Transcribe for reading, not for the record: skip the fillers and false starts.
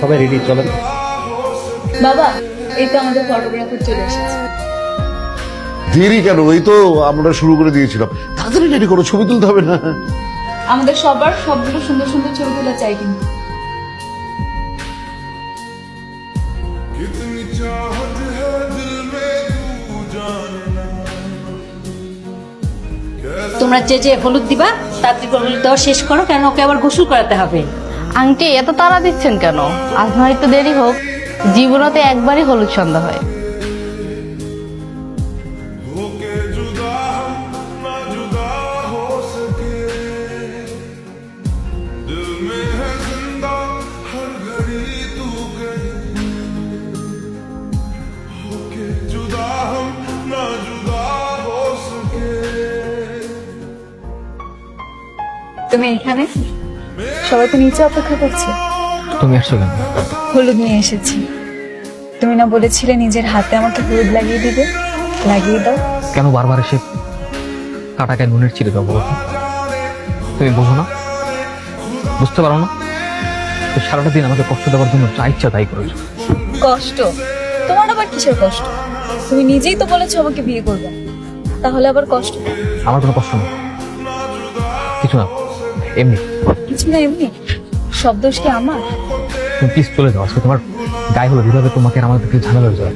সবাই রেডি, চলেন। বাবা, এই তো আমাদের ফটোগ্রাফার চলে এসেছে। দেরি কেন? এই তো আমরা শুরু করে দিয়েছিলাম। তাড়াতাড়ি রেডি করো, ছবি তুলতে হবে না? আমাদের সবার সবগুলো সুন্দর সুন্দর ছবি তোলা চাই কিন্তু। তোমরা যে যে হলুদ দিবা তাড়াতাড়ি হলুদ দেওয়া শেষ করো, কেন ওকে আবার গোসল করাতে হবে। আন্টি এত তাড়া দিচ্ছেন কেন? আজ নয়তো দেরি হোক, জীবনতে একবারই হলুদ সন্ধ্যা হয়। তুমি এখানে? সবাই তো নিচে অপেক্ষা করছে। তুমি আসছো কেন? হলুদ নিয়ে এসেছি। তুমি না বলেছিলে নিজের হাতে আমাকে হলুদ লাগিয়ে দিবে? লাগিয়ে দাও। কেন বারবার এসে কাটাকায় নুনের চিড়ে দেবো? তুমি বোঝো না? বুঝতে পারো না? তো সারাটা দিন আমাকে কষ্ট দেওয়ার জন্য যা ইচ্ছা তাই করেছো। কষ্ট? তোমার আবার কিসের কষ্ট? তুমি নিজেই তো বলেছো আমাকে বিয়ে করবে, তাহলে আবার কষ্ট? আমার কোনো কষ্ট নেই, কিছু না, এমনি। কিছু না এমনি? সব দোষ কি আমার? তুমি প্লিজ চলে যাও, আজকে তোমার গায়ে হলো, যেভাবে তোমাকে আর আমাদের ঝামেলা হয়ে যাবে।